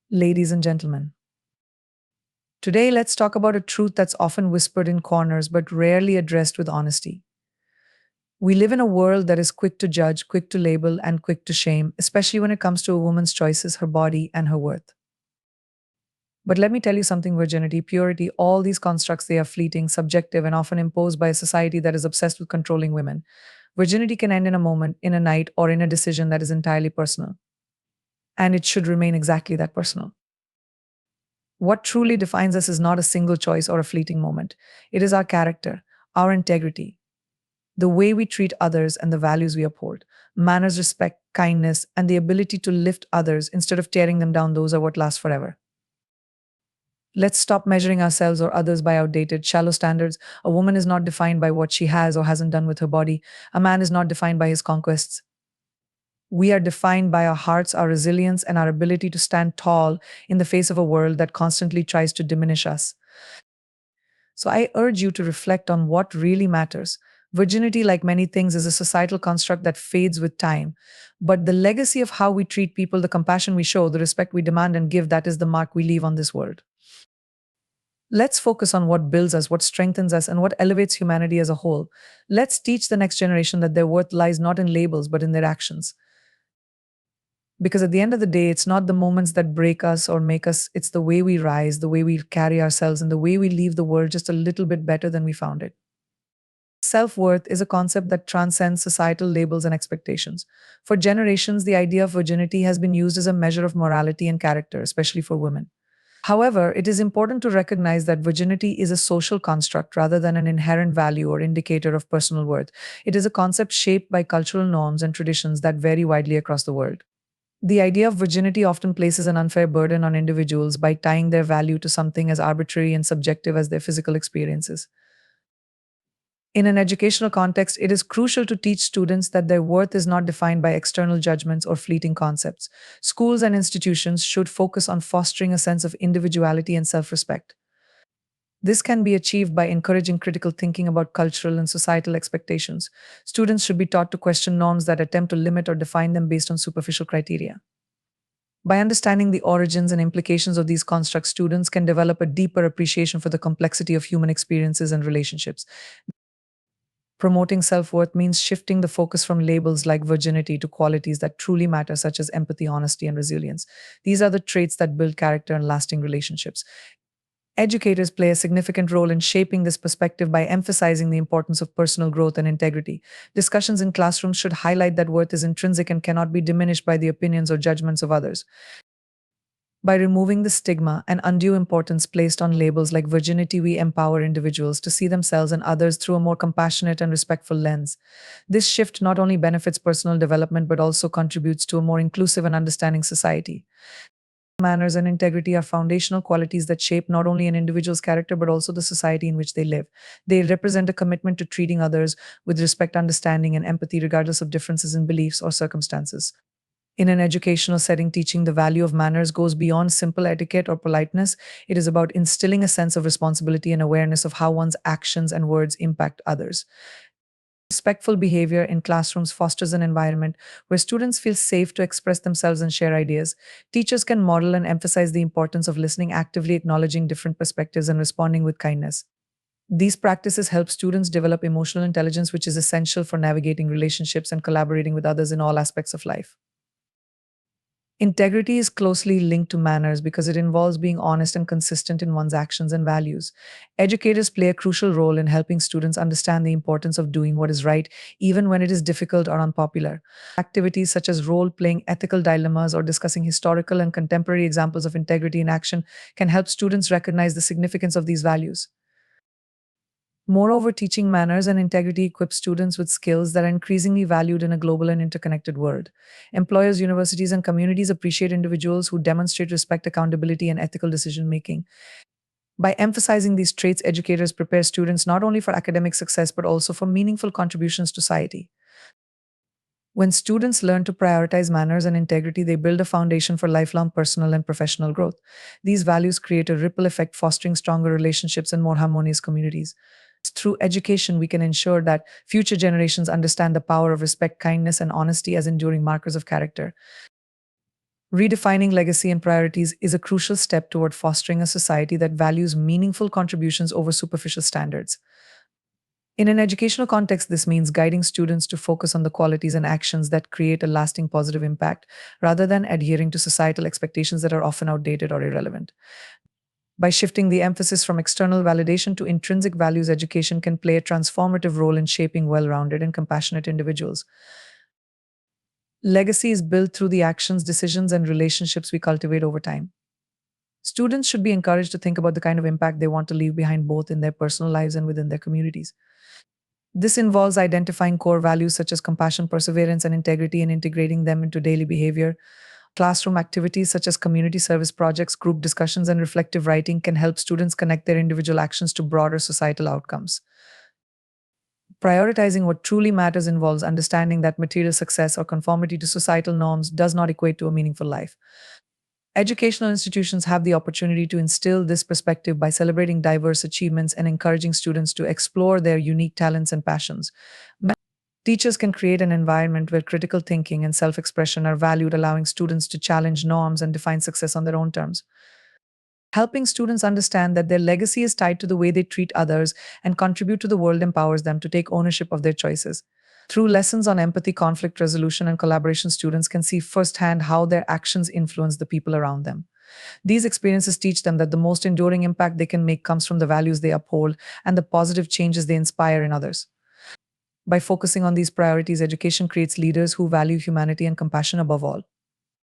Ladies and gentlemen, today let's talk about a truth that's often whispered in corners but rarely addressed with honesty. We live in a world that is quick to judge, quick to label, and quick to shame, especially when it comes to a woman's choices, her body, and her worth. But let me tell you something: virginity, purity, all these constructs, they are fleeting, subjective, and often imposed by a society that is obsessed with controlling women. Virginity can end in a moment, in a night, or in a decision that is entirely personal. And it should remain exactly that personal. What truly defines us is not a single choice or a fleeting moment. It is our character, our integrity, the way we treat others and the values we uphold. Manners, respect, kindness, and the ability to lift others instead of tearing them down, those are what last forever. Let's stop measuring ourselves or others by outdated, shallow standards. A woman is not defined by what she has or hasn't done with her body. A man is not defined by his conquests. We are defined by our hearts, our resilience, and our ability to stand tall in the face of a world that constantly tries to diminish us. So I urge you to reflect on what really matters. Virginity, like many things, is a societal construct that fades with time. But the legacy of how we treat people, the compassion we show, the respect we demand and give, that is the mark we leave on this world. Let's focus on what builds us, what strengthens us, and what elevates humanity as a whole. Let's teach the next generation that their worth lies not in labels, but in their actions. Because at the end of the day, it's not the moments that break us or make us, it's the way we rise, the way we carry ourselves, and the way we leave the world just a little bit better than we found it. Self worth is a concept that transcends societal labels and expectations. For generations, the idea of virginity has been used as a measure of morality and character, especially for women. However, it is important to recognize that virginity is a social construct rather than an inherent value or indicator of personal worth. It is a concept shaped by cultural norms and traditions that vary widely across the world. The idea of virginity often places an unfair burden on individuals by tying their value to something as arbitrary and subjective as their physical experiences. In an educational context, it is crucial to teach students that their worth is not defined by external judgments or fleeting concepts. Schools and institutions should focus on fostering a sense of individuality and self respect. This can be achieved by encouraging critical thinking about cultural and societal expectations. Students should be taught to question norms that attempt to limit or define them based on superficial criteria. By understanding the origins and implications of these constructs, students can develop a deeper appreciation for the complexity of human experiences and relationships. Promoting self worth means shifting the focus from labels like virginity to qualities that truly matter, such as empathy, honesty, and resilience. These are the traits that build character and lasting relationships. Educators play a significant role in shaping this perspective by emphasizing the importance of personal growth and integrity. Discussions in classrooms should highlight that worth is intrinsic and cannot be diminished by the opinions or judgments of others. By removing the stigma and undue importance placed on labels like virginity, we empower individuals to see themselves and others through a more compassionate and respectful lens. This shift not only benefits personal development but also contributes to a more inclusive and understanding society. Manners and integrity are foundational qualities that shape not only an individual's character but also the society in which they live. They represent a commitment to treating others with respect, understanding, and empathy, regardless of differences in beliefs or circumstances. In an educational setting, teaching the value of manners goes beyond simple etiquette or politeness. It is about instilling a sense of responsibility and awareness of how one's actions and words impact others. Respectful behavior in classrooms fosters an environment where students feel safe to express themselves and share ideas. Teachers can model and emphasize the importance of listening actively, acknowledging different perspectives, and responding with kindness. These practices help students develop emotional intelligence, which is essential for navigating relationships and collaborating with others in all aspects of life. Integrity is closely linked to manners because it involves being honest and consistent in one's actions and values. Educators play a crucial role in helping students understand the importance of doing what is right, even when it is difficult or unpopular. Activities such as role playing ethical dilemmas or discussing historical and contemporary examples of integrity in action can help students recognize the significance of these values. Moreover, teaching manners and integrity equips students with skills that are increasingly valued in a global and interconnected world. Employers, universities, and communities appreciate individuals who demonstrate respect, accountability, and ethical decision making. By emphasizing these traits, educators prepare students not only for academic success but also for meaningful contributions to society. When students learn to prioritize manners and integrity, they build a foundation for lifelong personal and professional growth. These values create a ripple effect, fostering stronger relationships and more harmonious communities. Through education, we can ensure that future generations understand the power of respect, kindness, and honesty as enduring markers of character. Redefining legacy and priorities is a crucial step toward fostering a society that values meaningful contributions over superficial standards. In an educational context, this means guiding students to focus on the qualities and actions that create a lasting positive impact rather than adhering to societal expectations that are often outdated or irrelevant. By shifting the emphasis from external validation to intrinsic values, education can play a transformative role in shaping well rounded and compassionate individuals. Legacy is built through the actions, decisions, and relationships we cultivate over time. Students should be encouraged to think about the kind of impact they want to leave behind both in their personal lives and within their communities. This involves identifying core values such as compassion, perseverance, and integrity and integrating them into daily behavior. Classroom activities such as community service projects, group discussions, and reflective writing can help students connect their individual actions to broader societal outcomes. Prioritizing what truly matters involves understanding that material success or conformity to societal norms does not equate to a meaningful life. Educational institutions have the opportunity to instill this perspective by celebrating diverse achievements and encouraging students to explore their unique talents and passions. Teachers can create an environment where critical thinking and self expression are valued, allowing students to challenge norms and define success on their own terms. Helping students understand that their legacy is tied to the way they treat others and contribute to the world empowers them to take ownership of their choices. Through lessons on empathy, conflict resolution, and collaboration, students can see firsthand how their actions influence the people around them. These experiences teach them that the most enduring impact they can make comes from the values they uphold and the positive changes they inspire in others. By focusing on these priorities, education creates leaders who value humanity and compassion above all.